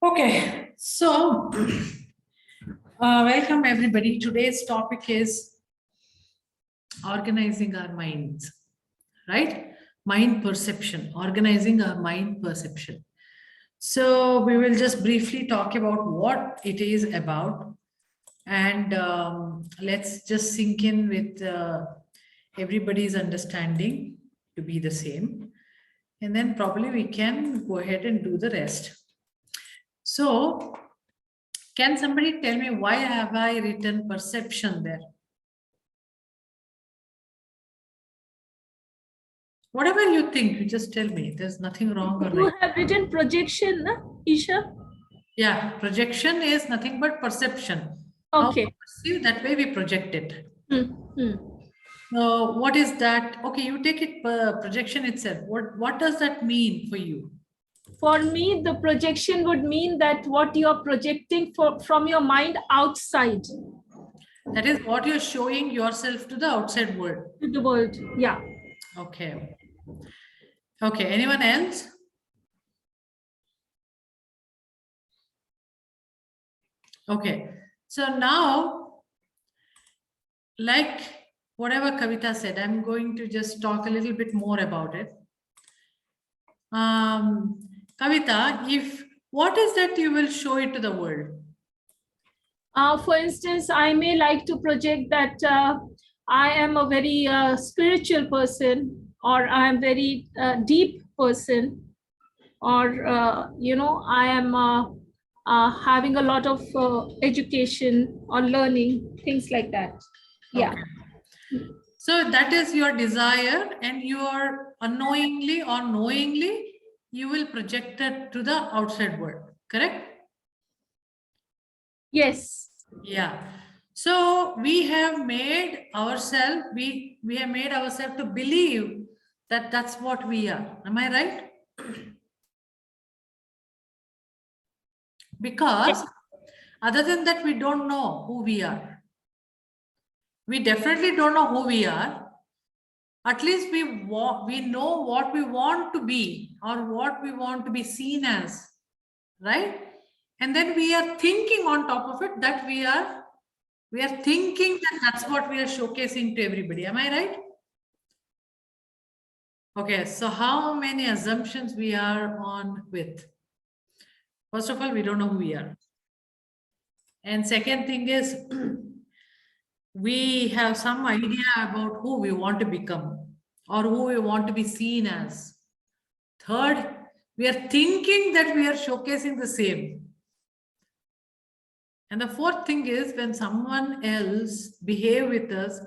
Okay, so welcome everybody. Today's topic is organizing our minds, right? Mind perception, organizing our mind perception. So we will just briefly talk about what it is about, and let's just sink in with everybody's understanding to be the same, and then probably we can go ahead and do the rest. So, can somebody tell me why have I written perception there? Whatever you think, you just tell me. There's nothing wrong or You right. have written projection, na, Isha? Yeah, projection is nothing but perception. Okay. How we perceive, that way we project it. Hmm. So, what is that? Okay, you take it projection itself. What does that mean for you? For me, the projection would mean that what you are projecting from your mind outside That is what you're showing yourself to the outside world. to the world. Yeah. Okay. Okay, anyone else? Okay, so now, like whatever Kavita said, I'm going to just talk a little bit more about it. Kavita, what is that you will show it to the world? For instance, I may like to project that I am a very spiritual person, or I am very deep person, or I am having a lot of education or learning, things like that. Yeah. Okay. So that is your desire, and you are unknowingly or knowingly, you will project it to the outside world, correct? Yes. Yeah. So we have made ourselves, we have made ourselves to believe that that's what we are. Am I right? Because other than that, we don't know who we are. We definitely don't know who we are. At least we know what we want to be or what we want to be seen as, right? And then we are thinking on top of it that we are thinking that that's what we are showcasing to everybody. Am I right? Okay, so how many assumptions we are on with? First of all, we don't know who we are. And second thing is, we have some idea about who we want to become or who we want to be seen as. Third, we are thinking that we are showcasing the same. And the fourth thing is, when someone else behave with us,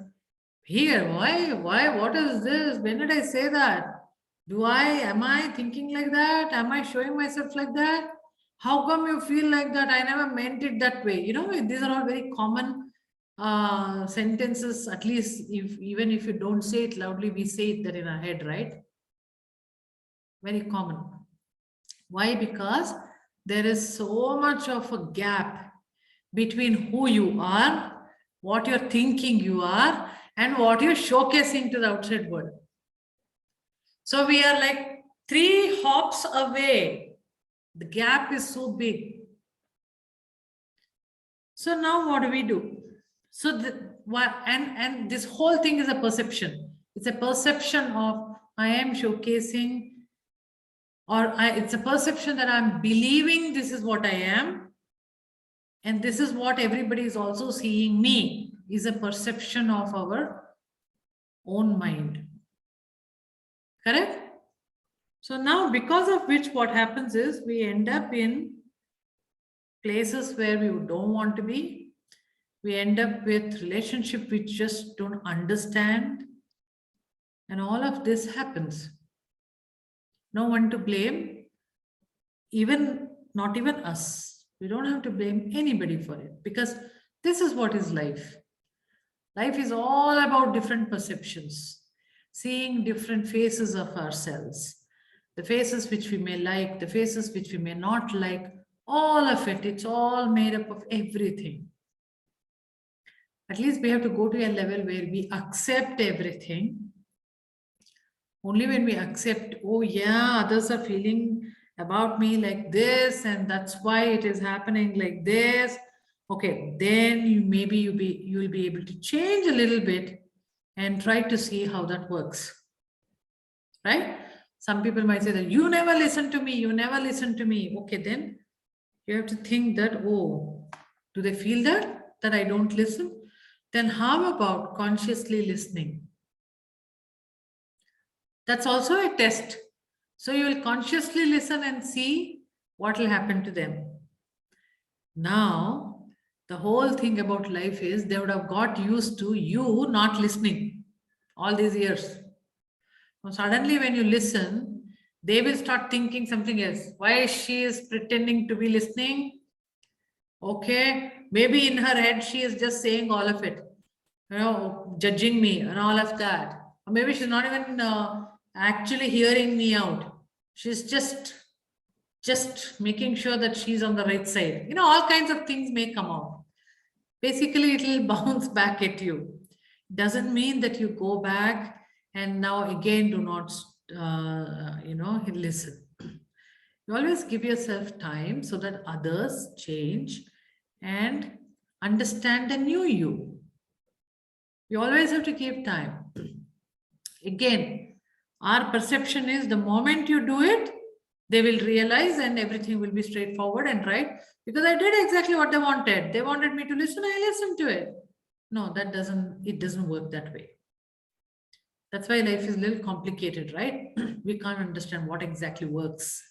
here, why, what is this? When did I say that? Am I thinking like that? Am I showing myself like that? How come you feel like that? I never meant it that way. You know, these are all very common sentences. At least even if you don't say it loudly, we say it that in our head, right? Very common. Why? Because there is so much of a gap between who you are, what you're thinking you are, and what you're showcasing to the outside world. So we are like 3 hops away. The gap is so big. So now what do we do? So and this whole thing is a perception. It's a perception of I am showcasing, or it's a perception that I'm believing this is what I am, and this is what everybody is also seeing me, is a perception of our own mind. Correct? So now, because of which, what happens is we end up in places where we don't want to be. We end up with relationship which just don't understand. And all of this happens. No one to blame, not even us. We don't have to blame anybody for it, because this is what is life. Life is all about different perceptions, seeing different faces of ourselves, the faces which we may like, the faces which we may not like, all of it. It's all made up of everything. At least we have to go to a level where we accept everything. Only when we accept, oh yeah, others are feeling about me like this, and that's why it is happening like this. Okay, then you will be able to change a little bit and try to see how that works. Right? Some people might say that you never listen to me, you never listen to me. Okay, then you have to think that, oh, do they feel that I don't listen? Then how about consciously listening? That's also a test. So you will consciously listen and see what will happen to them. Now, the whole thing about life is they would have got used to you not listening all these years. Now, suddenly, when you listen, they will start thinking something else. Why she is pretending to be listening? Okay, maybe in her head she is just saying all of it, judging me and all of that. Or maybe she's not even actually hearing me out. She's just making sure that she's on the right side. All kinds of things may come out. Basically, it will bounce back at you. Doesn't mean that you go back and now again do not, listen. You always give yourself time so that others change and understand the new you. You always have to give time. Again, our perception is the moment you do it, they will realize and everything will be straightforward and right, because I did exactly what they wanted. They wanted me to listen, I listened to it. No, it doesn't work that way. That's why life is a little complicated, right? We can't understand what exactly works.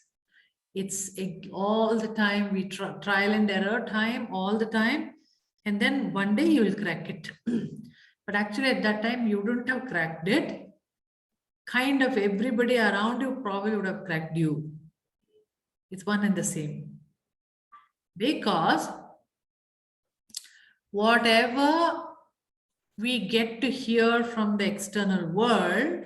It's all the time, we trial and error time all the time, and then one day you will crack it. But actually at that time you don't have cracked it. Kind of everybody around you probably would have cracked you. It's one and the same. Because whatever we get to hear from the external world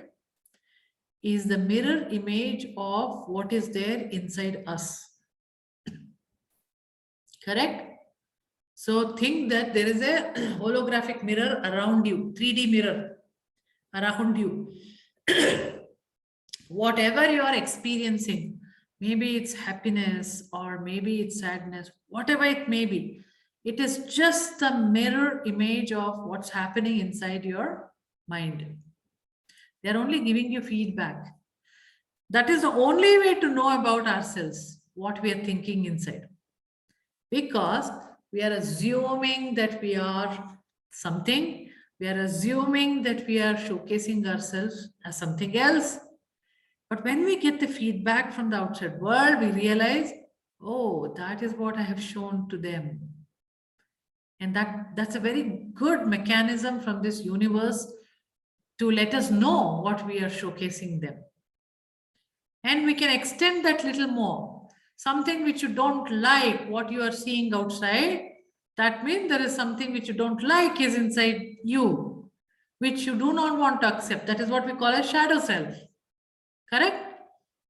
is the mirror image of what is there inside us. Correct? So think that there is a holographic mirror around you, 3D mirror around you. Whatever you are experiencing, maybe it's happiness or maybe it's sadness, whatever it may be, it is just the mirror image of what's happening inside your mind. They're only giving you feedback. That is the only way to know about ourselves, what we are thinking inside. Because we are assuming that we are something, we are assuming that we are showcasing ourselves as something else. But when we get the feedback from the outside world, we realize, oh, that is what I have shown to them. And that's a very good mechanism from this universe to let us know what we are showcasing them. And we can extend that little more. Something which you don't like, what you are seeing outside, that means there is something which you don't like is inside you, which you do not want to accept. That is what we call a shadow self. Correct?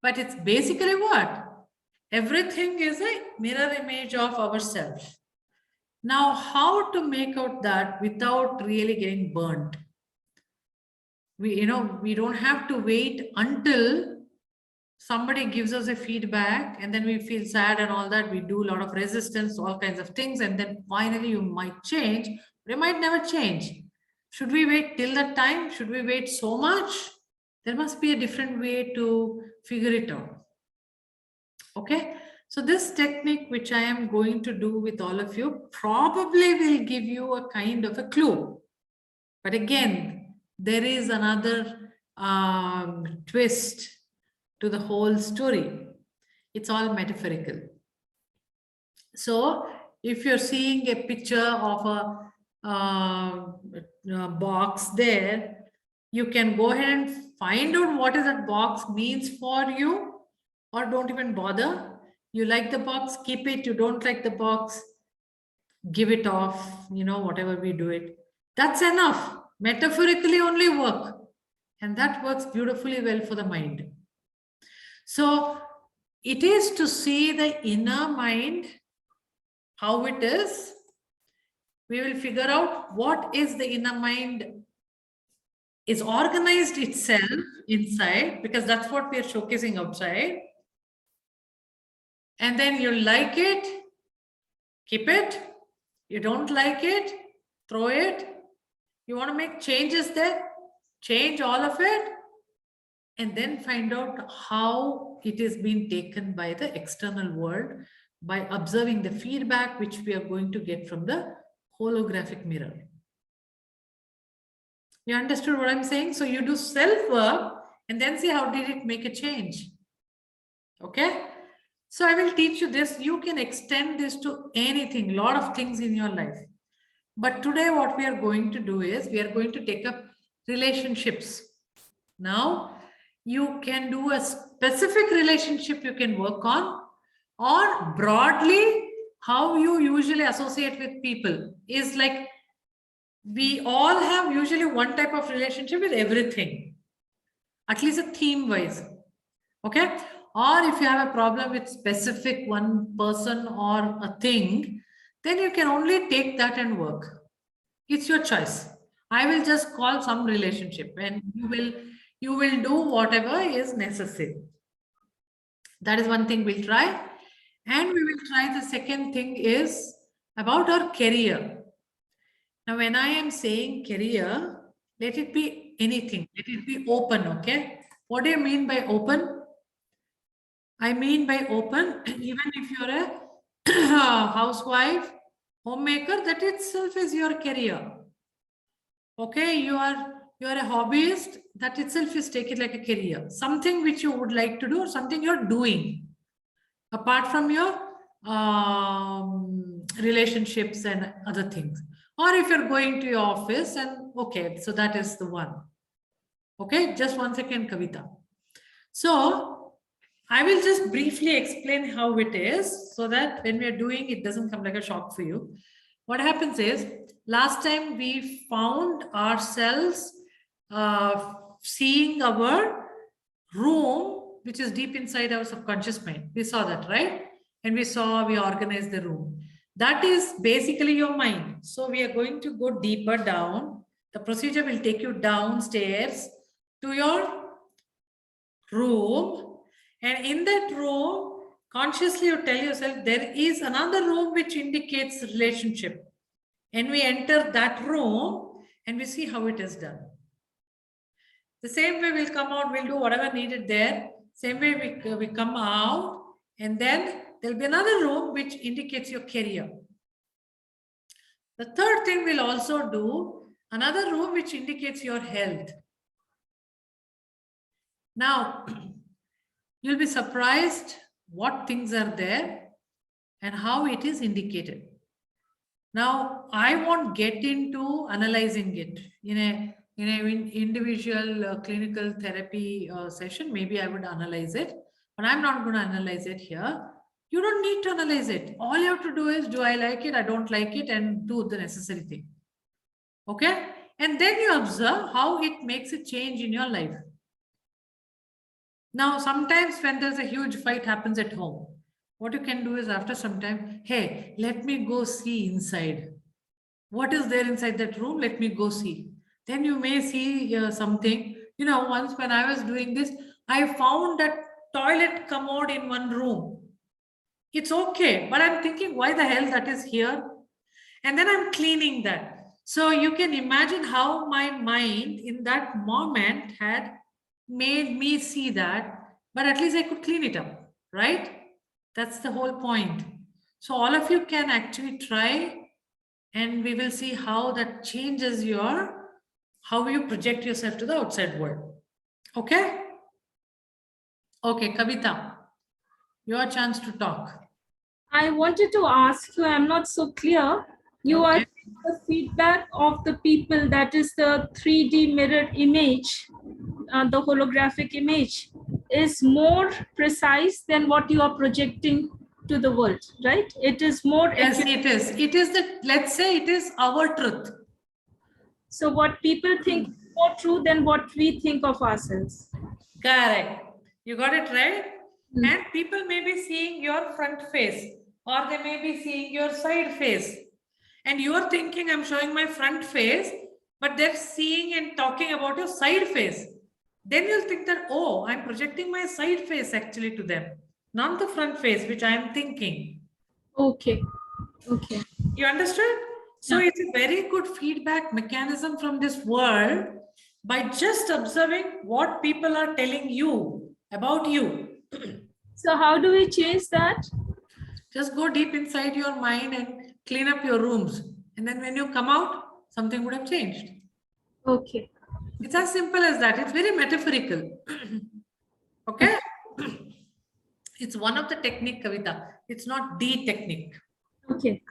But it's basically what? Everything is a mirror image of ourselves. Now, how to make out that without really getting burnt? We don't have to wait until somebody gives us a feedback and then we feel sad and all that. We do a lot of resistance, all kinds of things, and then finally you might change, but you might never change. Should we wait till that time? Should we wait so much? There must be a different way to figure it out. Okay, so this technique which I am going to do with all of you probably will give you a kind of a clue. But again, there is another twist to the whole story. It's all metaphorical. So if you're seeing a picture of a box there, you can go ahead and find out what is that box means for you, or don't even bother. You like the box, keep it. You don't like the box, give it off, whatever we do it. That's enough. Metaphorically only work. And that works beautifully well for the mind. So it is to see the inner mind, how it is. We will figure out what is the inner mind is organized itself inside, because that's what we are showcasing outside. And then you like it, keep it. You don't like it, throw it. You want to make changes there, change all of it, and then find out how it is being taken by the external world by observing the feedback which we are going to get from the holographic mirror. You understood what I'm saying? So you do self-work and then see how did it make a change. Okay? So I will teach you this. You can extend this to anything, lot of things in your life. But today what we are going to do is we are going to take up relationships. Now, you can do a specific relationship you can work on, or broadly how you usually associate with people is like we all have usually one type of relationship with everything, at least a theme wise. Okay? Or if you have a problem with specific one person or a thing, then you can only take that and work. It's your choice. I will just call some relationship and you will do whatever is necessary. That is one thing we'll try. And we will try the second thing is about our career. Now, when I am saying career, let it be anything. Let it be open, okay? What do you mean by open? I mean by open, even if you're a housewife, homemaker, that itself is your career. Okay, you are a hobbyist, that itself is take it like a career. Something which you would like to do or something you're doing apart from your relationships and other things. Or if you're going to your office and okay, so that is the one. Okay, just 1 second, Kavita. So I will just briefly explain how it is so that when we are doing it doesn't come like a shock for you. What happens is last time we found ourselves seeing our room, which is deep inside our subconscious mind. We saw that, right? And we organized the room. That is basically your mind. So we are going to go deeper down. The procedure will take you downstairs to your room. And in that room, consciously you tell yourself there is another room which indicates relationship. And we enter that room and we see how it is done. The same way we'll come out, we'll do whatever needed there. Same way we come out, and then there'll be another room which indicates your career. The third thing we'll also do, another room which indicates your health. Now, you'll be surprised what things are there and how it is indicated. Now, I won't get into analyzing it in an individual clinical therapy session. Maybe I would analyze it, but I'm not going to analyze it here. You don't need to analyze it. All you have to do is, do I like it? I don't like it, and do the necessary thing. Okay? And then you observe how it makes a change in your life. Now, sometimes when there's a huge fight happens at home, what you can do is after some time, hey, let me go see inside. What is there inside that room? Let me go see. Then you may see something. You know, once when I was doing this, I found that toilet commode in one room. It's okay, but I'm thinking, why the hell that is here? And then I'm cleaning that. So you can imagine how my mind in that moment had made me see that, but at least I could clean it up, right? That's the whole point. So all of you can actually try, and we will see how that changes how you project yourself to the outside world. Okay? Okay, Kavita, your chance to talk. I wanted to ask you, I'm not so clear. You are the feedback of the people, that is the 3D mirror image, the holographic image, is more precise than what you are projecting to the world, right? It is more. Yes, it is. It is let's say it is our truth. So what people think is more true than what we think of ourselves. Correct. You got it right? And people may be seeing your front face, or they may be seeing your side face. And you are thinking, I'm showing my front face, but they're seeing and talking about your side face. Then you'll think that, oh, I'm projecting my side face actually to them. not the front face, which I am thinking. Okay. Okay. You understood? So Yeah. it's a very good feedback mechanism from this world by just observing what people are telling you about you. So how do we change that? Just go deep inside your mind and clean up your rooms. And then when you come out, something would have changed. Okay. It's as simple as that. It's very metaphorical. Okay? It's one of the technique, Kavita. It's not the technique. Okay.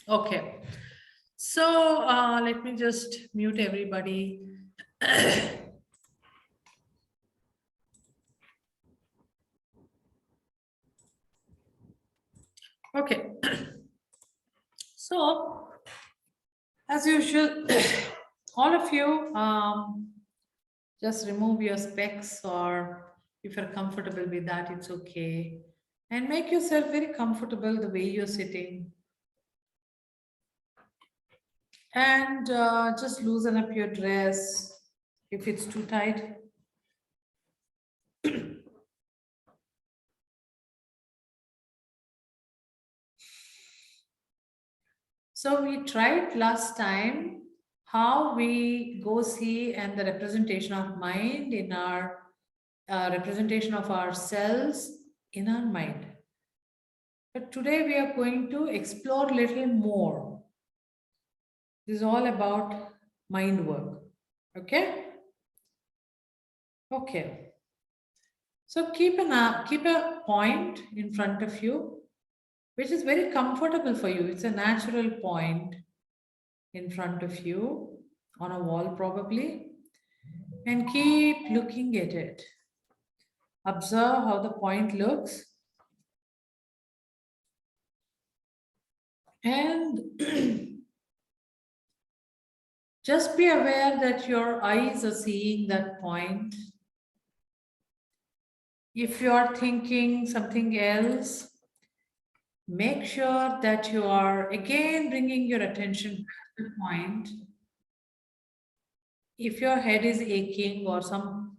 Okay. So let me just mute everybody. Okay. So, as usual, all of you just remove your specs, or if you're comfortable with that, it's okay. And make yourself very comfortable the way you're sitting. And just loosen up your dress if it's too tight. So we tried last time how we go see and the representation of mind in our representation of ourselves in our mind. But today we are going to explore a little more. This is all about mind work. Okay? Okay. So keep a point in front of you, which is very comfortable for you. It's a natural point in front of you on a wall, probably, and keep looking at it. Observe how the point looks, and just be aware that your eyes are seeing that point. If you are thinking something else, make sure that you are again bringing your attention back to the point. If your head is aching or some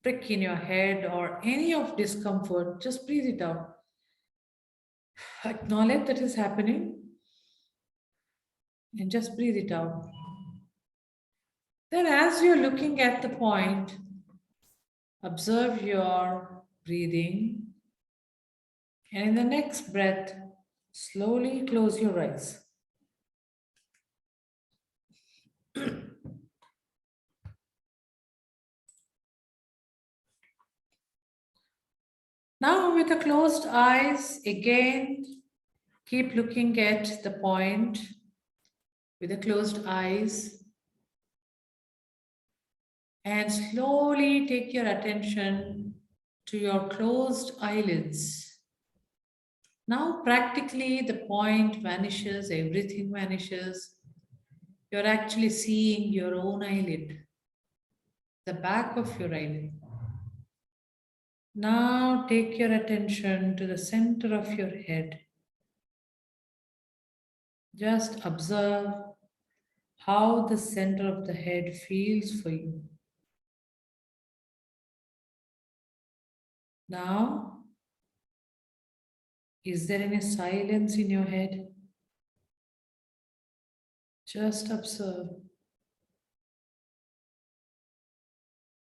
prick in your head or any of discomfort, just breathe it out. Acknowledge that is happening and just breathe it out. Then, as you're looking at the point, observe your breathing, and in the next breath, slowly close your eyes. Now, with the closed eyes, again, keep looking at the point with the closed eyes, and slowly take your attention to your closed eyelids. Now, practically, the point vanishes, everything vanishes. You're actually seeing your own eyelid, the back of your eyelid. Now, take your attention to the center of your head. Just observe how the center of the head feels for you. Now, is there any silence in your head? Just observe.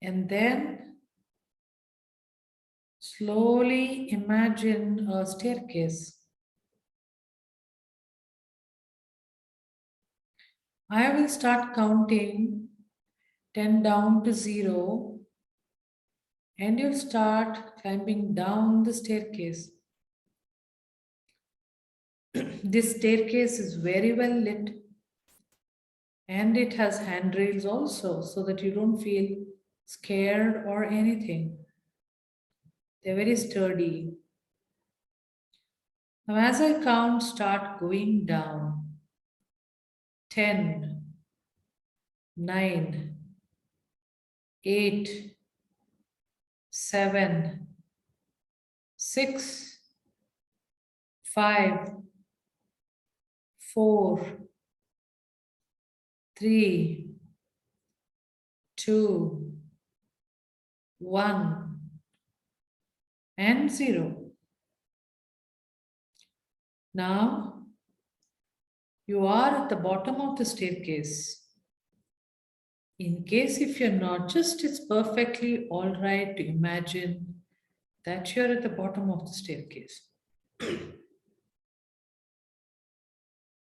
And then slowly imagine a staircase. I will start counting 10 down to 0, and you'll start climbing down the staircase. This staircase is very well lit, and it has handrails also, so that you don't feel scared or anything. They're very sturdy. Now, as I count, start going down. 10, 9, 8, 7, 6, 5, 4, 3, 2, 1, and 0. Now you are at the bottom of the staircase. In case if you're not, just it's perfectly all right to imagine that you're at the bottom of the staircase.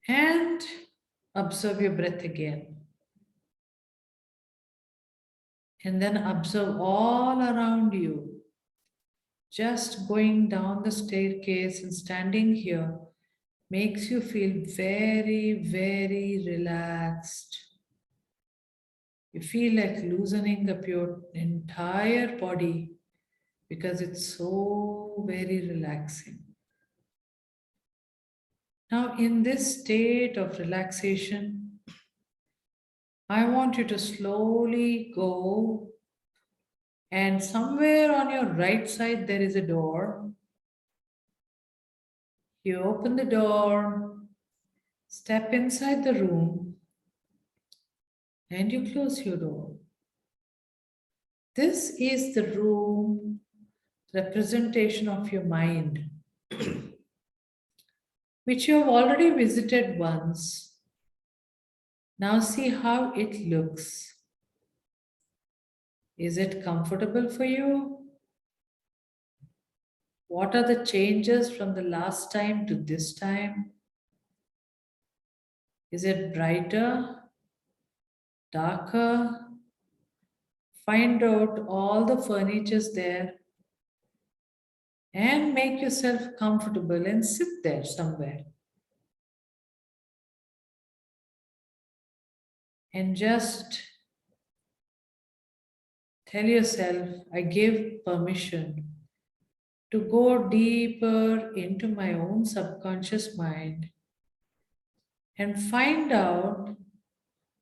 And observe your breath again. And then observe all around you. Just going down the staircase and standing here makes you feel very, very relaxed. You feel like loosening up your entire body because it's so very relaxing. Now, in this state of relaxation, I want you to slowly go, and somewhere on your right side there is a door. You open the door, step inside the room, and you close your door. This is the room representation of your mind, which you have already visited once. Now see how it looks. Is it comfortable for you? What are the changes from the last time to this time? Is it brighter, darker? Find out all the furnitures there and make yourself comfortable and sit there somewhere. And just tell yourself, I give permission to go deeper into my own subconscious mind and find out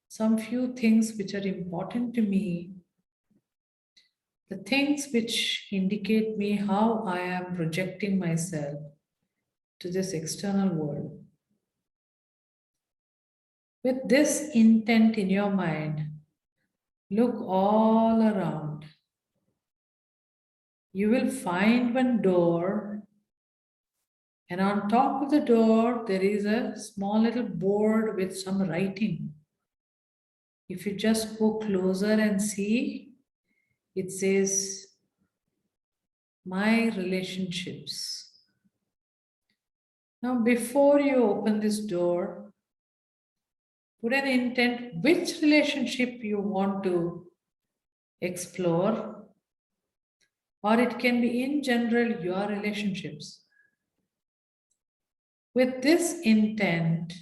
some few things which are important to me, the things which indicate me how I am projecting myself to this external world. With this intent in your mind, look all around. You will find one door, and on top of the door, there is a small little board with some writing. If you just go closer and see, it says, My relationships. Now, before you open this door, put an intent which relationship you want to explore, or it can be in general your relationships. With this intent,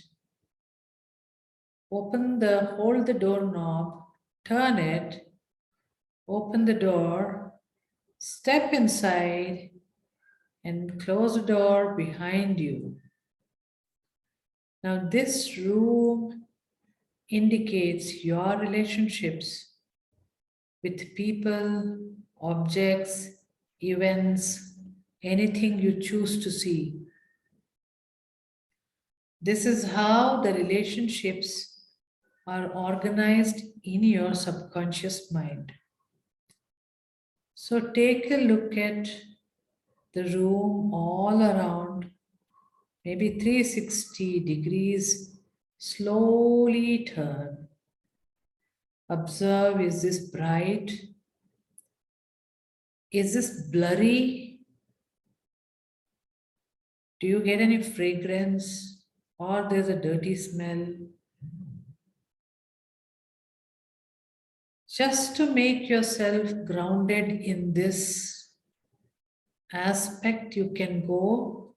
hold the doorknob, turn it, open the door, step inside, and close the door behind you. Now, this room indicates your relationships with people, objects, events, anything you choose to see. This is how the relationships are organized in your subconscious mind. So take a look at the room all around, maybe 360 degrees, slowly turn. Observe, is this bright? Is this blurry? Do you get any fragrance or there's a dirty smell? Just to make yourself grounded in this aspect, you can go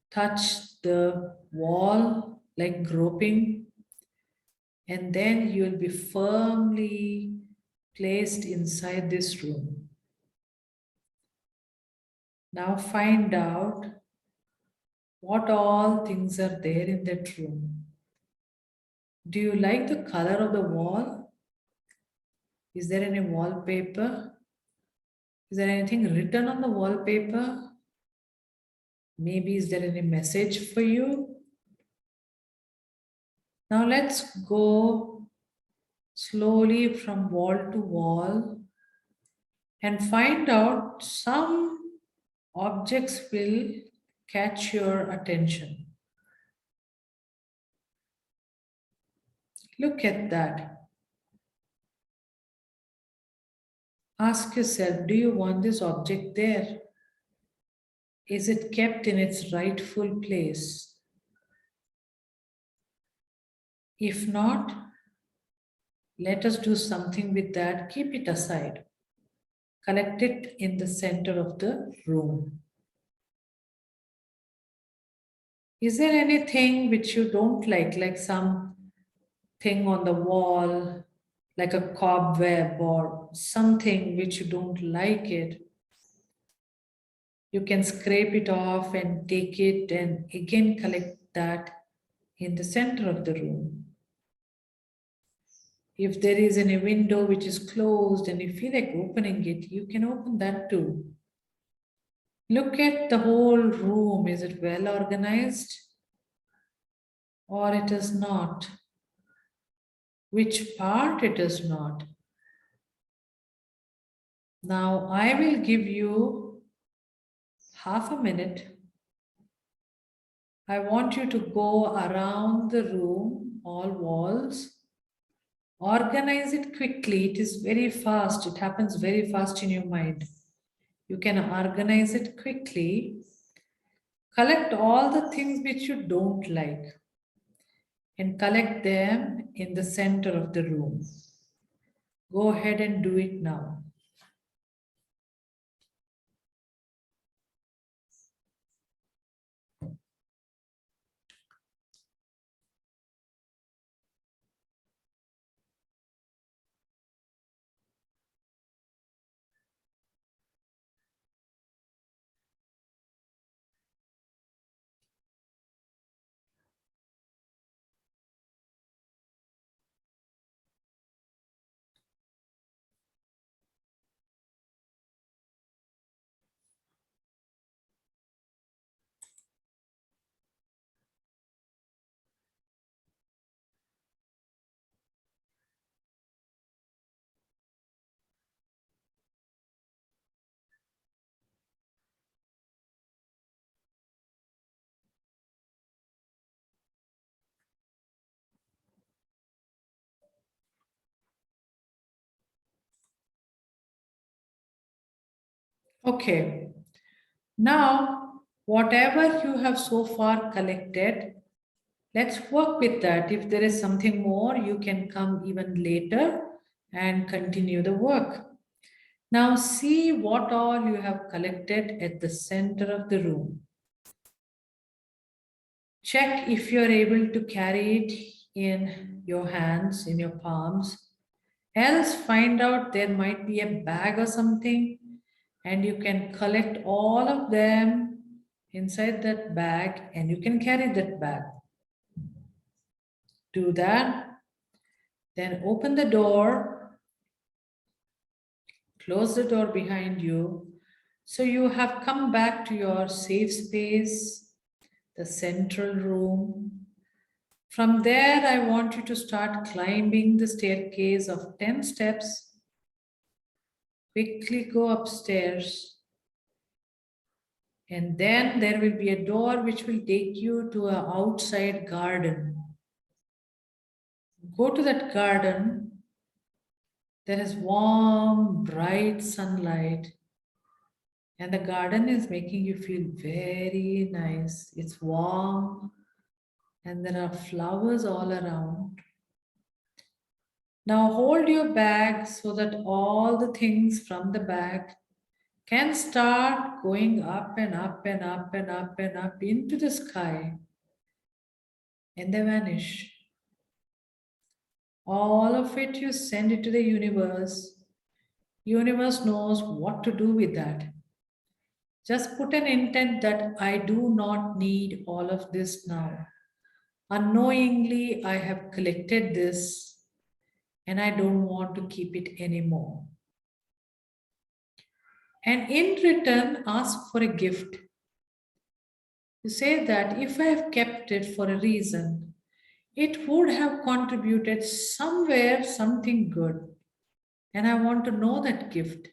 touch the wall like groping, and then you'll be firmly placed inside this room. Now find out what all things are there in that room. Do you like the color of the wall? Is there any wallpaper? Is there anything written on the wallpaper? Maybe is there any message for you? Now let's go slowly from wall to wall and find out some objects will catch your attention. Look at that. Ask yourself, do you want this object there? Is it kept in its rightful place? If not, let us do something with that. Keep it aside. Collect it in the center of the room. Is there anything which you don't like some thing on the wall, like a cobweb or something which you don't like it? You can scrape it off and take it and again collect that in the center of the room. If there is any window which is closed and you feel like opening it, you can open that too. Look at the whole room. Is it well organized or it is not? Which part it is not? Now I will give you half a minute. I want you to go around the room, all walls. Organize it quickly. It is very fast. It happens very fast in your mind. You can organize it quickly. Collect all the things which you don't like and collect them in the center of the room. Go ahead and do it now. Okay. Now, whatever you have so far collected, let's work with that. If there is something more, you can come even later and continue the work. Now, see what all you have collected at the center of the room. Check if you're able to carry it in your hands, in your palms. Else, find out there might be a bag or something, and you can collect all of them inside that bag and you can carry that bag. Do that. Then open the door, close the door behind you. So you have come back to your safe space, the central room. From there, I want you to start climbing the staircase of 10 steps. Quickly go upstairs. And then there will be a door which will take you to an outside garden. Go to that garden. There is warm, bright sunlight. And the garden is making you feel very nice. It's warm. And there are flowers all around. Now hold your bag so that all the things from the bag can start going up and up and up and up and up into the sky. And they vanish. All of it you send it to the universe. Universe knows what to do with that. Just put an intent that I do not need all of this now. Unknowingly, I have collected this and I don't want to keep it anymore. And in return, ask for a gift. You say that if I have kept it for a reason, it would have contributed somewhere something good. And I want to know that gift.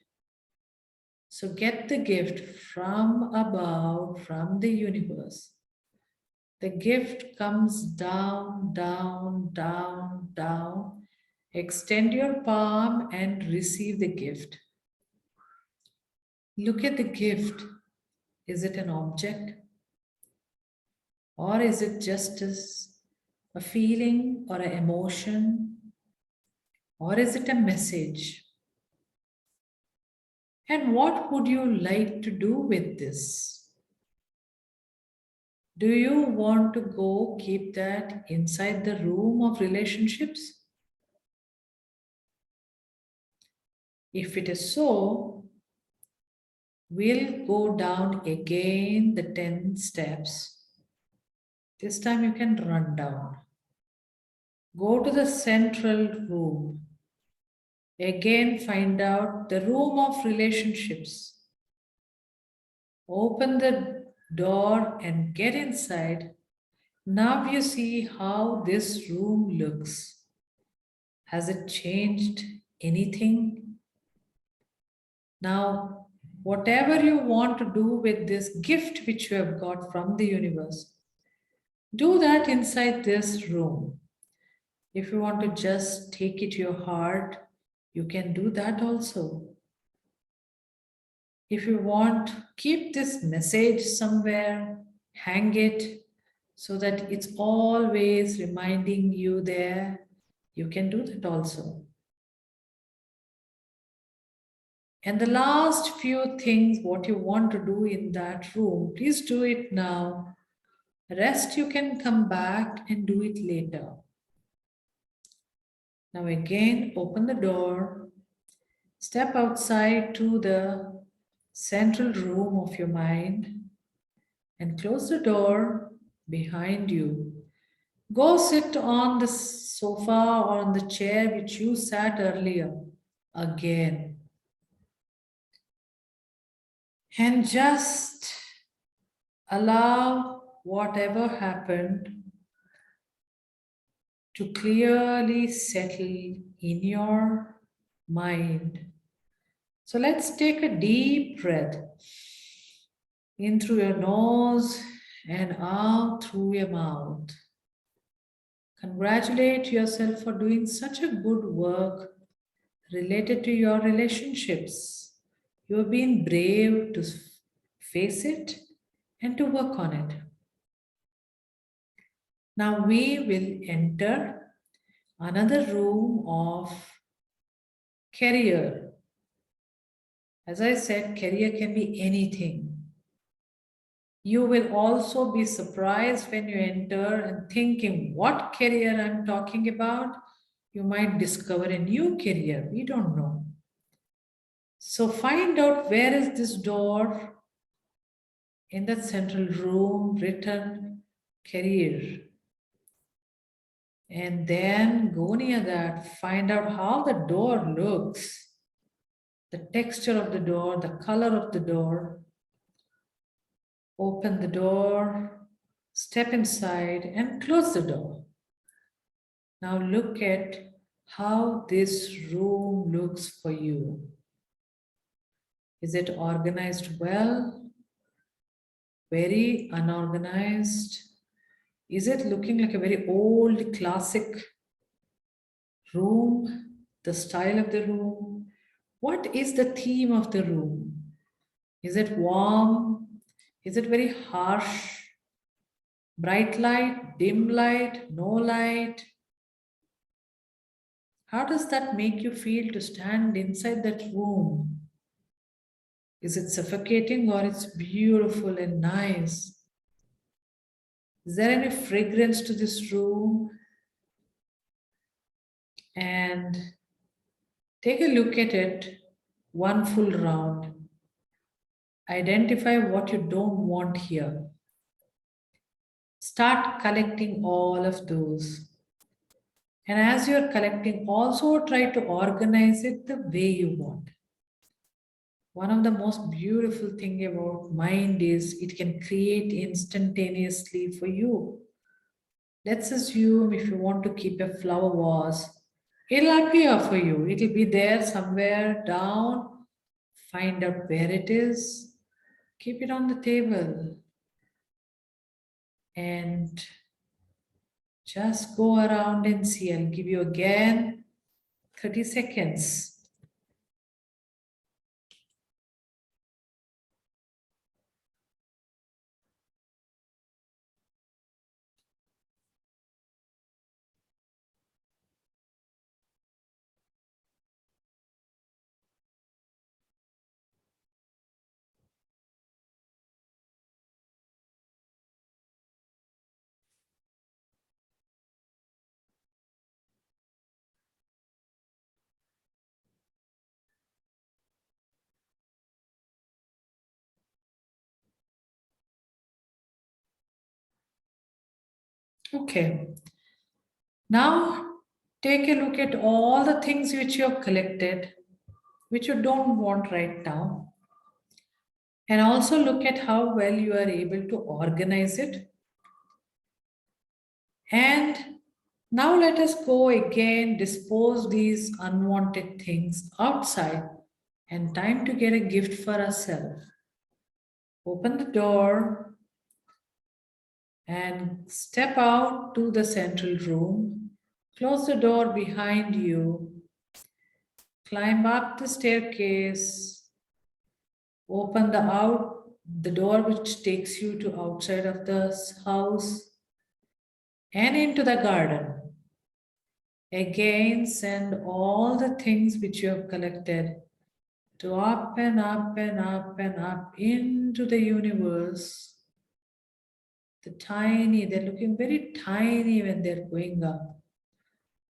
So get the gift from above, from the universe. The gift comes down, down, down, down. Extend your palm and receive the gift. Look at the gift. Is it an object? Or is it just a feeling or an emotion? Or is it a message? And what would you like to do with this? Do you want to go keep that inside the room of relationships? If it is so, we'll go down again the 10 steps. This time you can run down. Go to the central room. Again, find out the room of relationships. Open the door and get inside. Now you see how this room looks. Has it changed anything? Now, whatever you want to do with this gift which you have got from the universe, do that inside this room. If you want to just take it to your heart, you can do that also. If you want, keep this message somewhere, hang it so that it's always reminding you there. You can do that also. And the last few things, what you want to do in that room, please do it now. Rest, you can come back and do it later. Now again, open the door, step outside to the central room of your mind and close the door behind you. Go sit on the sofa or on the chair which you sat earlier again. And just allow whatever happened to clearly settle in your mind. So let's take a deep breath in through your nose and out through your mouth. Congratulate yourself for doing such a good work related to your relationships. You have been brave to face it and to work on it. Now we will enter another room of career. As I said, career can be anything. You will also be surprised when you enter and thinking what career I'm talking about. You might discover a new career. We don't know. So find out where is this door in that central room written career. And then go near that, find out how the door looks, the texture of the door, the color of the door. Open the door, step inside and close the door. Now look at how this room looks for you. Is it organized well? Very unorganized? Is it looking like a very old classic room? The style of the room? What is the theme of the room? Is it warm? Is it very harsh? Bright light, dim light, no light? How does that make you feel to stand inside that room? Is it suffocating or it's beautiful and nice? Is there any fragrance to this room? And take a look at it one full round. Identify what you don't want here. Start collecting all of those. And as you're collecting, also try to organize it the way you want. One of the most beautiful thing about mind is it can create instantaneously for you. Let's assume if you want to keep a flower vase, it'll appear for you. It'll be there somewhere down. Find out where it is. Keep it on the table. And just go around and see. I'll give you again 30 seconds. Okay. Now take a look at all the things which you have collected, which you don't want right now. And also look at how well you are able to organize it. And now let us go again, dispose these unwanted things outside, and time to get a gift for ourselves. Open the door and step out to the central room. Close the door behind you. Climb up the staircase. Open the door which takes you to outside of the house and into the garden. Again, send all the things which you have collected to up and up and up and up into the universe. They're looking very tiny when they're going up.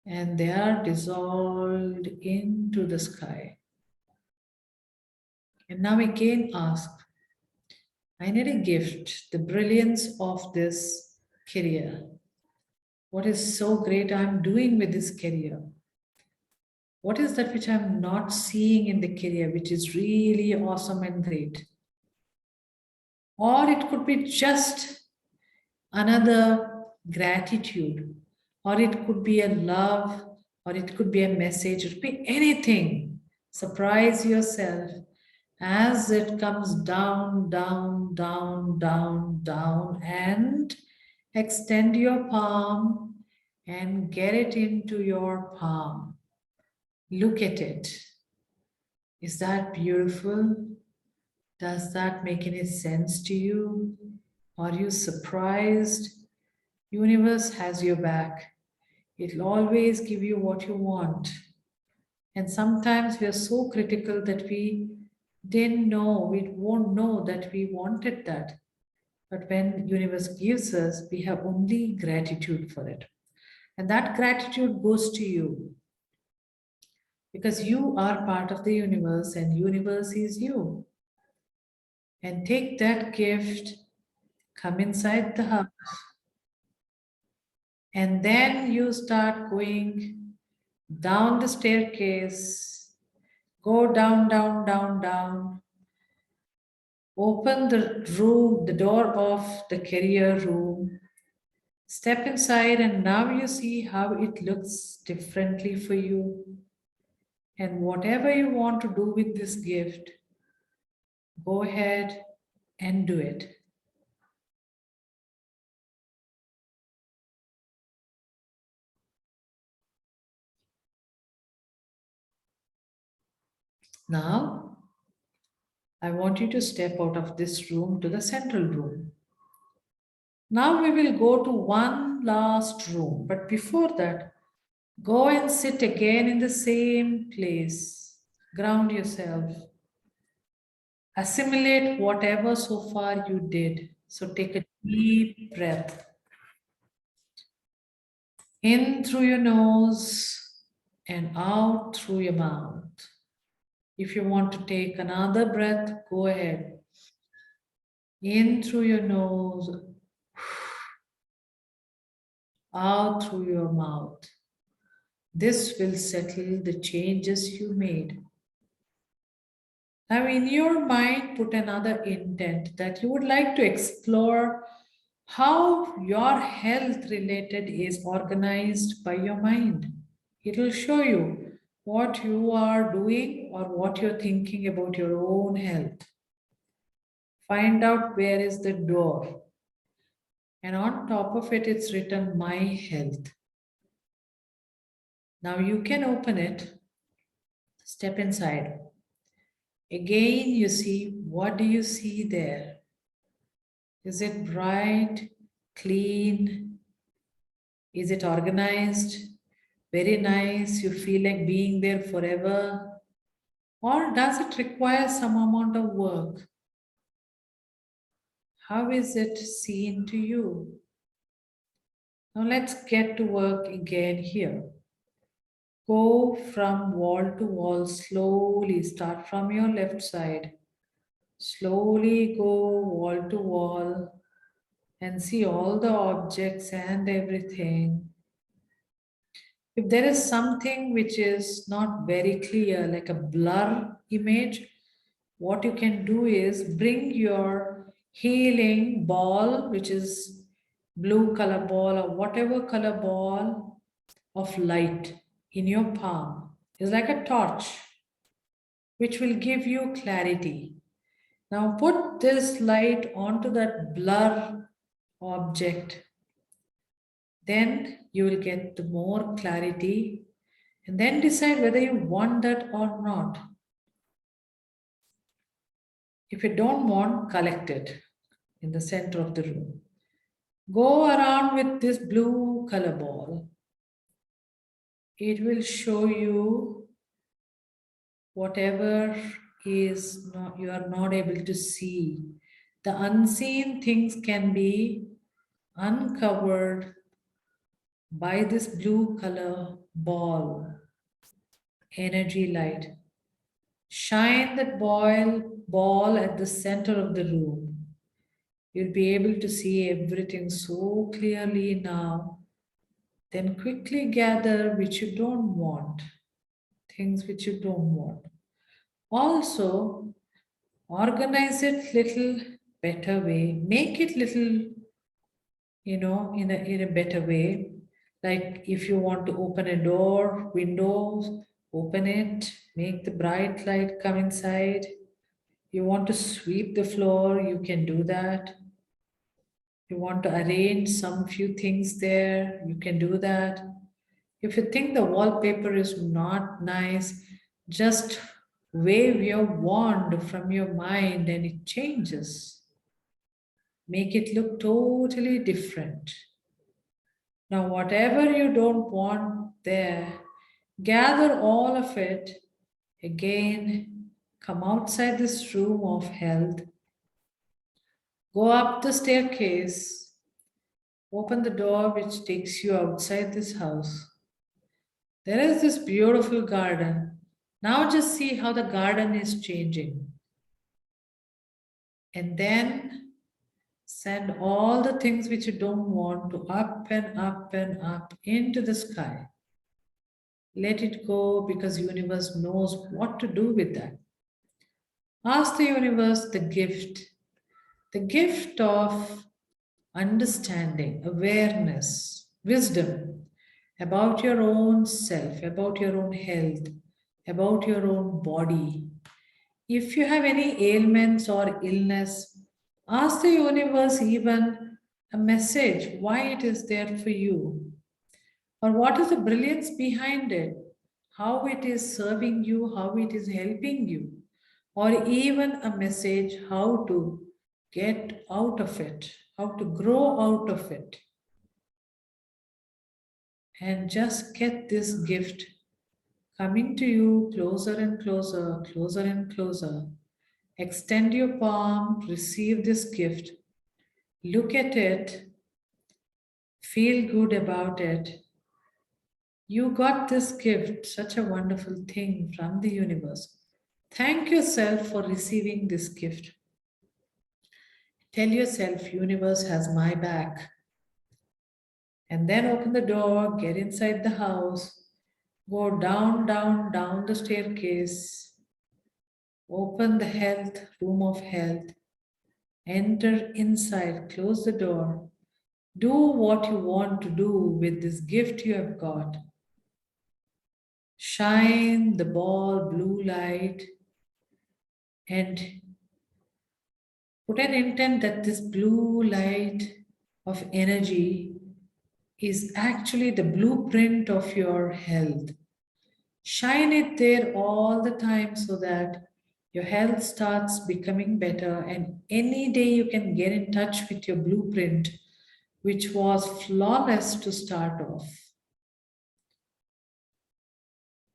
And they are dissolved into the sky. And now again ask, I need a gift, the brilliance of this career. What is so great I'm doing with this career? What is that which I'm not seeing in the career, which is really awesome and great? Or it could be just another gratitude, or it could be a love, or it could be a message, it could be anything. Surprise yourself as it comes down, down, down, down, down, and extend your palm and get it into your palm. Look at it. Is that beautiful? Does that make any sense to you? Are you surprised? Universe has your back. It'll always give you what you want. And sometimes we are so critical that we won't know that we wanted that. But when universe gives us, we have only gratitude for it. And that gratitude goes to you. Because you are part of the universe and universe is you. And take that gift, come inside the house. And then you start going down the staircase, go down, down, down, down. Open the room, the door of the career room. Step inside and now you see how it looks differently for you. And whatever you want to do with this gift, go ahead and do it. Now, I want you to step out of this room to the central room. Now we will go to one last room, but before that, go and sit again in the same place. Ground yourself. Assimilate whatever so far you did. So take a deep breath. In through your nose and out through your mouth. If you want to take another breath, go ahead. In through your nose, out through your mouth. This will settle the changes you made. Now in your mind, put another intent that you would like to explore how your health related is organized by your mind. It will show you what you are doing or what you're thinking about your own health. Find out where is the door. And on top of it, it's written My Health. Now you can open it, step inside. Again, you see, what do you see there? Is it bright, clean? Is it organized? Very nice, you feel like being there forever? Or does it require some amount of work? How is it seen to you? Now let's get to work again here. Go from wall to wall slowly. Start from your left side. Slowly go wall to wall and see all the objects and everything. If there is something which is not very clear, like a blur image, what you can do is bring your healing ball, which is blue color ball or whatever color ball of light in your palm. It's like a torch, which will give you clarity. Now put this light onto that blur object. Then you will get the more clarity and then decide whether you want that or not. If you don't want, collect it in the center of the room. Go around with this blue color ball. It will show you whatever is not, you are not able to see. The unseen things can be uncovered by this blue color ball, energy light. Shine that ball at the center of the room. You'll be able to see everything so clearly now. Then quickly gather which you don't want, things which you don't want. Also, organize it little better way. Make it little, in a better way. Like if you want to open a door, windows, open it, make the bright light come inside. You want to sweep the floor, you can do that. You want to arrange some few things there, you can do that. If you think the wallpaper is not nice, just wave your wand from your mind and it changes. Make it look totally different. Now, whatever you don't want there, gather all of it again, come outside this room of health, go up the staircase, open the door which takes you outside this house. There is this beautiful garden. Now just see how the garden is changing. And then send all the things which you don't want to up and up and up into the sky. Let it go because universe knows what to do with that. Ask the universe the gift of understanding, awareness, wisdom about your own self, about your own health, about your own body. If you have any ailments or illness, ask the universe even a message why it is there for you, or what is the brilliance behind it, how it is serving you, how it is helping you, or even a message how to get out of it, how to grow out of it. And just get this gift coming to you closer and closer, closer and closer. Extend your palm, receive this gift, look at it, feel good about it. You got this gift, such a wonderful thing from the universe. Thank yourself for receiving this gift. Tell yourself, universe has my back. And then open the door, get inside the house, go down, down, down the staircase, open the room of health, enter inside, close the door, Do what you want to do with this gift you have got. Shine the ball blue light and put an intent that this blue light of energy is actually the blueprint of your health. Shine it there all the time so that your health starts becoming better, and any day you can get in touch with your blueprint, which was flawless to start off.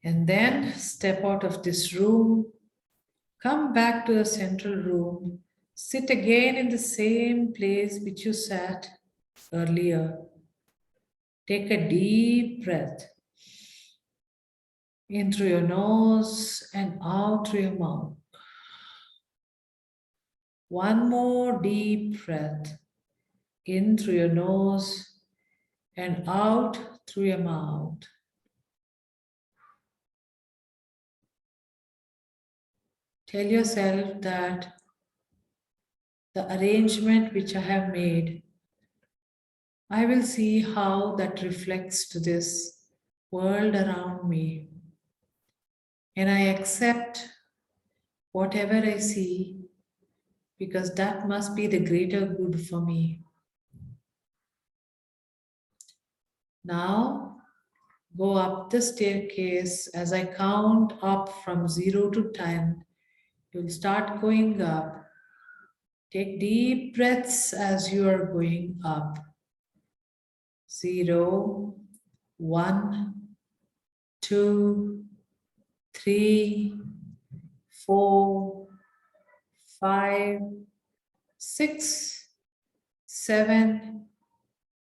And then step out of this room, come back to the central room, sit again in the same place which you sat earlier. Take a deep breath in through your nose and out through your mouth. One more deep breath in through your nose and out through your mouth. Tell yourself that the arrangement which I have made, I will see how that reflects to this world around me. And I accept whatever I see because that must be the greater good for me. Now, go up the staircase as I count up from 0 to 10. You'll start going up. Take deep breaths as you are going up. 0, 1, 2, 3, 4, 5, 6, 7,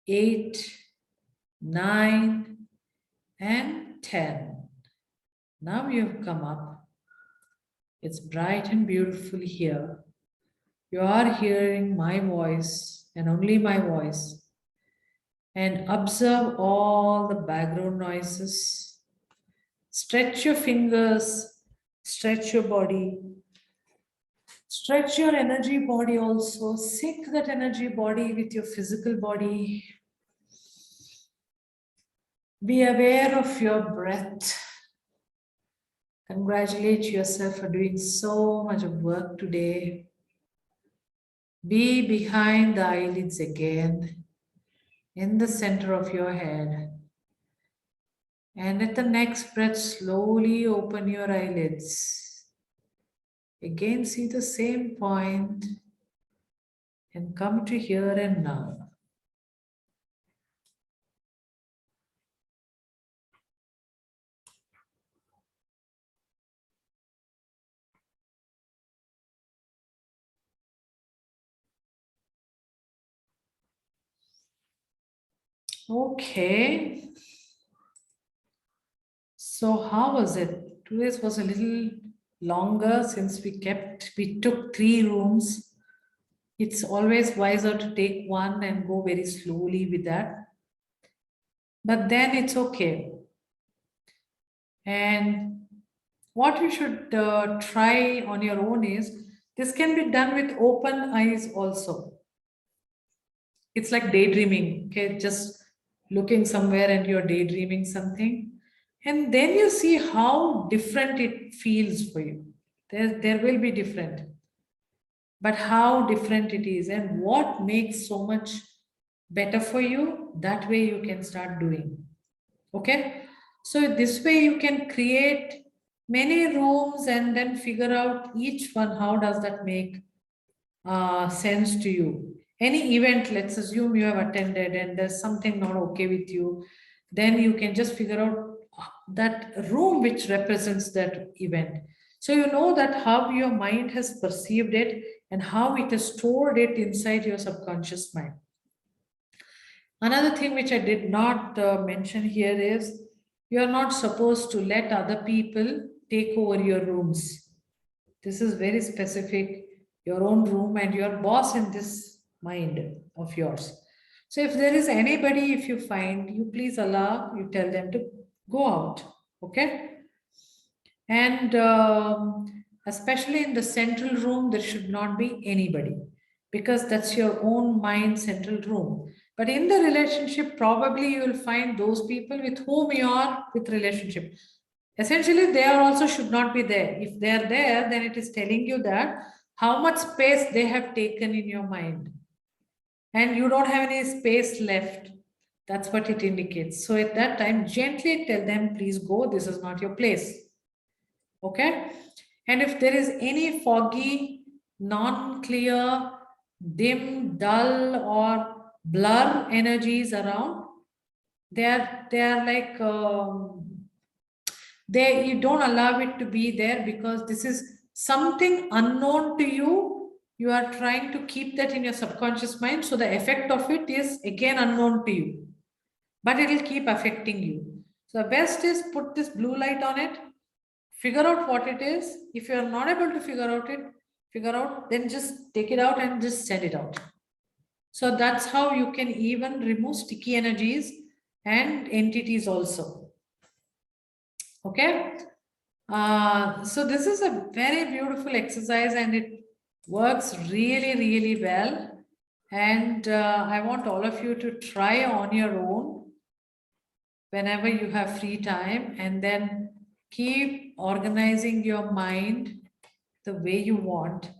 8, 9, and 10. Now you've come up. It's bright and beautiful here. You are hearing my voice and only my voice. And observe all the background noises. Stretch your fingers, stretch your body. Stretch your energy body also. Sync that energy body with your physical body. Be aware of your breath. Congratulate yourself for doing so much of work today. Be behind the eyelids again, in the center of your head. And at the next breath, slowly open your eyelids. Again, see the same point and come to here and now. Okay. So how was it? Today's was a little longer since we took 3 rooms. It's always wiser to take one and go very slowly with that. But then it's okay. And what you should try on your own is, this can be done with open eyes also. It's like daydreaming, okay? Just looking somewhere and you're daydreaming something. And then you see how different it feels for you. There will be different. But how different it is and what makes so much better for you, that way you can start doing. Okay? So this way you can create many rooms and then figure out each one, how does that make sense to you. Any event, let's assume you have attended and there's something not okay with you, then you can just figure out that room which represents that event. So you know that how your mind has perceived it and how it has stored it inside your subconscious mind. Another thing which I did not mention here is, you are not supposed to let other people take over your rooms. This is very specific, your own room and your boss in this mind of yours. So if there is anybody, if you find, you please allow, you tell them to go out, okay? And especially in the central room, there should not be anybody, because that's your own mind central room. But in the relationship, probably you will find those people with whom you are with relationship. Essentially, they are also should not be there. If they are there, then it is telling you that how much space they have taken in your mind. And you don't have any space left. That's what it indicates. So at that time, gently tell them, please go, this is not your place. Okay? And if there is any foggy, non-clear, dim, dull, or blur energies around, they are like you don't allow it to be there, because this is something unknown to you. You are trying to keep that in your subconscious mind, so the effect of it is again unknown to you, but it will keep affecting you. So the best is put this blue light on it, figure out what it is. If you are not able to figure out, then just take it out and just send it out. So that's how you can even remove sticky energies and entities also. Okay. So this is a very beautiful exercise, and it works really, really well. And I want all of you to try on your own whenever you have free time, and then keep organizing your mind the way you want.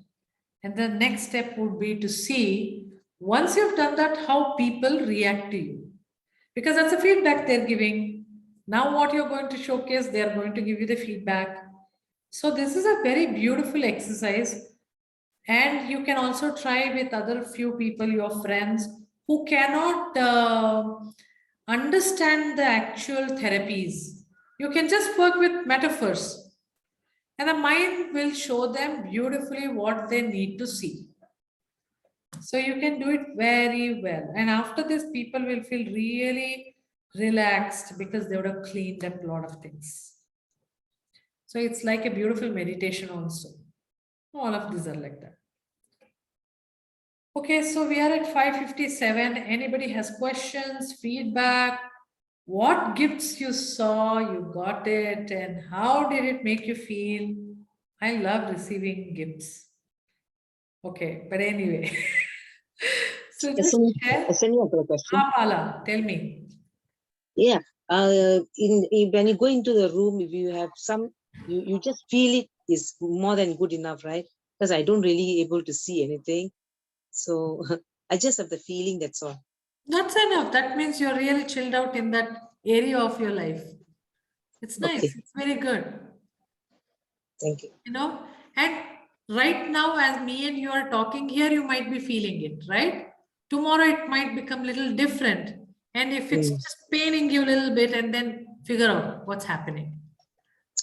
And the next step would be to see, once you've done that, how people react to you, because that's the feedback they're giving. Now what you're going to showcase, they're going to give you the feedback. So this is a very beautiful exercise, and you can also try with other few people, your friends, who cannot understand the actual therapies. You can just work with metaphors, and the mind will show them beautifully what they need to see. So you can do it very well. And after this, people will feel really relaxed, because they would have cleaned up a lot of things. So it's like a beautiful meditation also. All of these are like that. Okay, so we are at 5:57. Anybody has questions, feedback? What gifts you saw, you got it, and how did it make you feel? I love receiving gifts. Okay, but anyway. So just share. Asani, I got a question. Pala, tell me. Yeah. When you go into the room, if you have some, you just feel it is more than good enough, right? Because I don't really able to see anything. So I just have the feeling, that's all. That's enough. That means you're really chilled out in that area of your life. It's nice. Okay. It's very good. Thank you. You know, and right now, as me and you are talking here, you might be feeling it, right? Tomorrow it might become a little different. And if it's just paining you a little bit, and then figure out what's happening.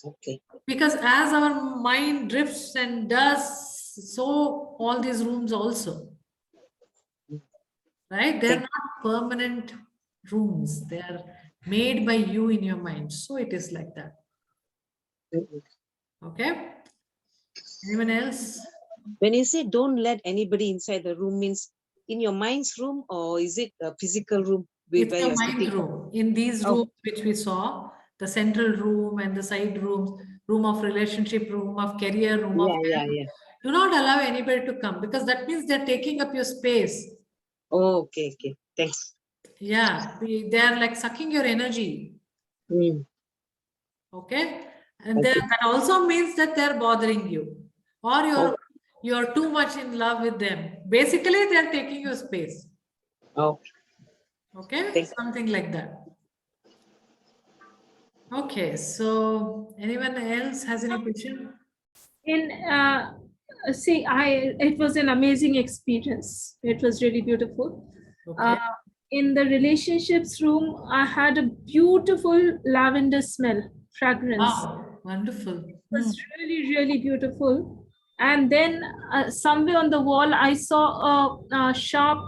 Okay. Because as our mind drifts and does, so all these rooms also. Right? They're not permanent rooms. They are made by you in your mind. So it is like that. Okay? Anyone else? When you say don't let anybody inside the room, means in your mind's room, or is it a physical room? It's a mind room. In these rooms which we saw, the central room and the side rooms, room of relationship, room of career, room of health, do not allow anybody to come, because that means they're taking up your space. Oh, okay, okay. Thanks. Yeah, they are like sucking your energy. Okay? And that also means that they're bothering you, or you're too much in love with them. Basically, they're taking your space. Okay? Something like that. Okay, so anyone else has any question? It was an amazing experience. It was really beautiful. Okay. In the relationships room, I had a beautiful lavender smell, fragrance. Wow, wonderful. It was really, really beautiful. And then somewhere on the wall, I saw a sharp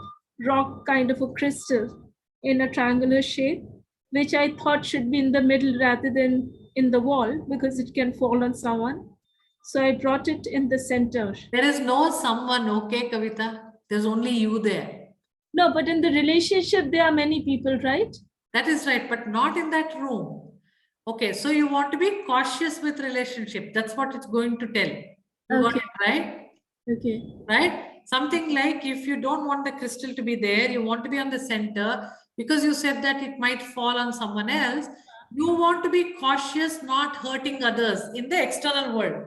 rock kind of a crystal in a triangular shape, which I thought should be in the middle rather than in the wall, because it can fall on someone. So I brought it in the center. There is no someone, okay, Kavita? There's only you there. No, but in the relationship, there are many people, right? That is right, but not in that room. Okay, so you want to be cautious with relationship. That's what it's going to tell. You got it right? Okay. Right? Something like if you don't want the crystal to be there, you want to be on the center because you said that it might fall on someone else. You want to be cautious, not hurting others in the external world.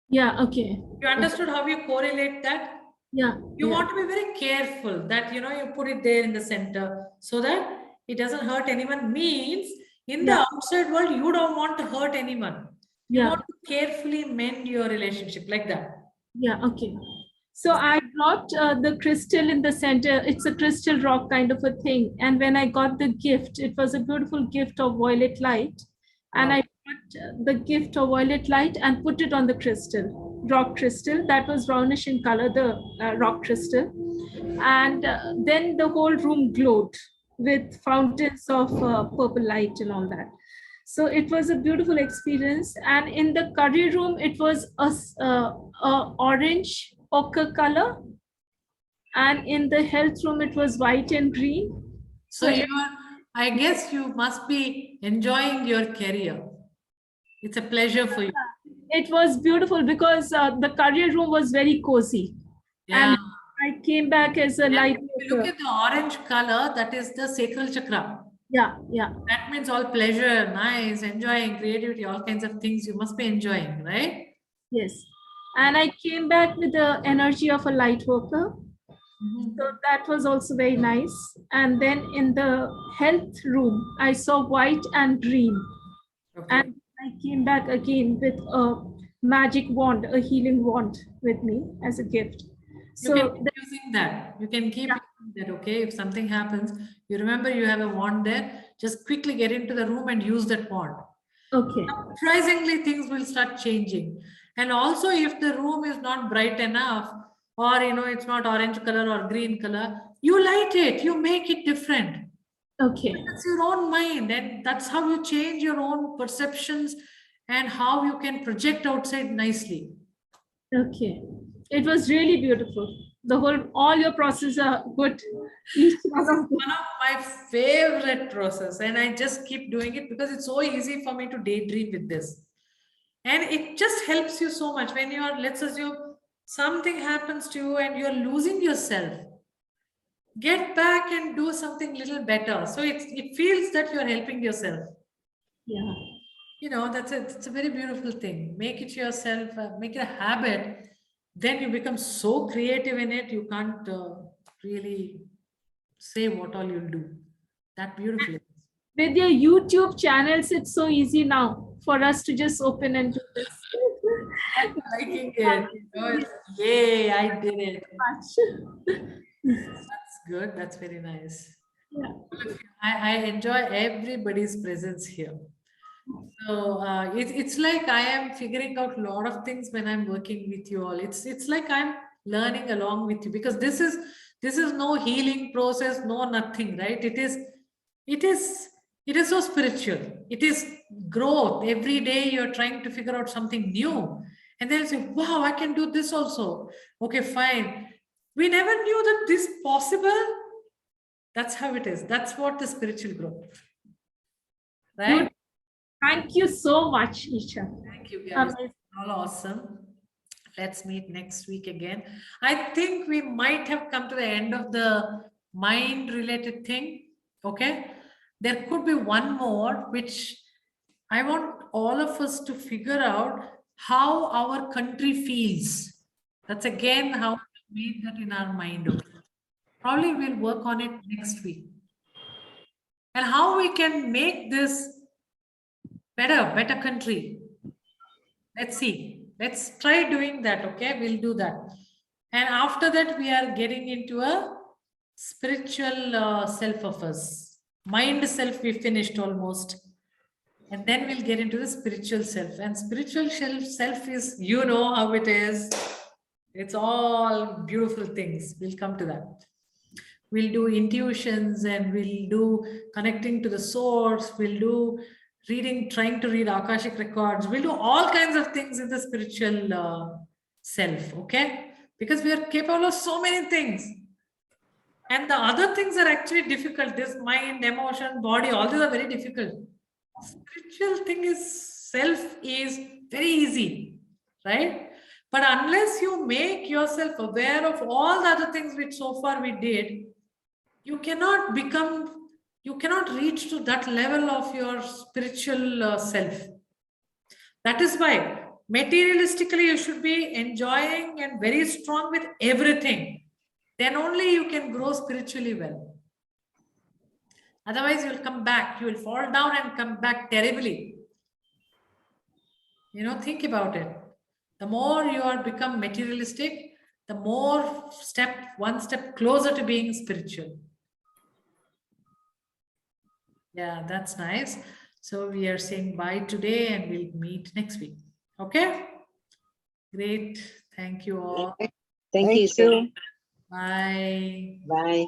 Yeah, okay. You understood how you correlate that? Yeah. You yeah. want to be very careful that you put it there in the center so that it doesn't hurt anyone. Means in the Yeah. outside world, you don't want to hurt anyone. You Yeah. want to carefully mend your relationship like that. Yeah, okay. So I brought the crystal in the center. It's a crystal rock kind of a thing. And when I got the gift, it was a beautiful gift of violet light. And Wow. I put the gift of violet light and put it on the crystal, rock crystal. That was brownish in color, the rock crystal. And then the whole room glowed with fountains of purple light and all that. So it was a beautiful experience. And in the curry room, it was a orange ochre color. And in the health room, it was white and green. So I guess you must be enjoying your career. It's a pleasure for you. It was beautiful because the career room was very cozy. Yeah. And I came back as a light. If you look at the orange color, that is the sacral chakra. Yeah, yeah. That means all pleasure, nice, enjoying, creativity, all kinds of things you must be enjoying, right? Yes. And I came back with the energy of a light worker. Mhm. So that was also very nice. And then in the health room, I saw white and green. Okay. And I came back again with a magic wand, a healing wand with me as a gift. You So can keep using that. You can keep using that, okay? If something happens, you remember you have a wand there, just quickly get into the room and use that wand. okay. Surprisingly, things will start changing. And also, if the room is not bright enough, or it's not orange color or green color, you light it, you make it different. Okay. That's your own mind, and that's how you change your own perceptions and how you can project outside nicely. Okay. It was really beautiful. All your processes are good. Each one of them. One of my favorite process, and I just keep doing it because it's so easy for me to daydream with this. And it just helps you so much when let's assume something happens to you and you're losing yourself. Get back and do something little better. So it feels that you're helping yourself. Yeah. It's a very beautiful thing. Make it yourself, make it a habit. Then you become so creative in it, you can't really say what all you'll do. That beautifully. With your YouTube channels, it's so easy now for us to just open and do this. I'm liking it. Yay, I did it. That's good. That's very nice. Yeah. I enjoy everybody's presence here. So it's like I am figuring out a lot of things when I'm working with you all. It's like I'm learning along with you because this is no healing process, no nothing, right? It is so spiritual. It is growth. Every day you're trying to figure out something new. And then you say, wow, I can do this also. Okay, fine. We never knew that this possible. That's how it is. That's what the spiritual growth. Right? Thank you so much, Isha. Thank you, guys. All awesome. Let's meet next week again. I think we might have come to the end of the mind related thing. Okay. There could be one more, which I want all of us to figure out how our country feels. That's again how we made that in our mind. Okay? Probably we'll work on it next week. And how we can make this better country. Let's see. Let's try doing that. Okay, we'll do that. And after that, we are getting into a spiritual self of us. Mind self, we finished almost. And then we'll get into the spiritual self. And spiritual self is, how it is. It's all beautiful things. We'll come to that. We'll do intuitions and we'll do connecting to the source. We'll do trying to read Akashic records. We'll do all kinds of things in the spiritual self, okay? Because we are capable of so many things. And the other things are actually difficult. This mind, emotion, body, all these are very difficult. Spiritual thing is self is very easy, right? But unless you make yourself aware of all the other things which so far we did, you cannot reach to that level of your spiritual self. That is why materialistically you should be enjoying and very strong with everything. Then only you can grow spiritually well. Otherwise, you will come back. You will fall down and come back terribly. Think about it. The more you are become materialistic, the more one step closer to being spiritual. Yeah, that's nice. So we are saying bye today and we'll meet next week. Okay? Great. Thank you all. Thank you, sir. Bye. Bye.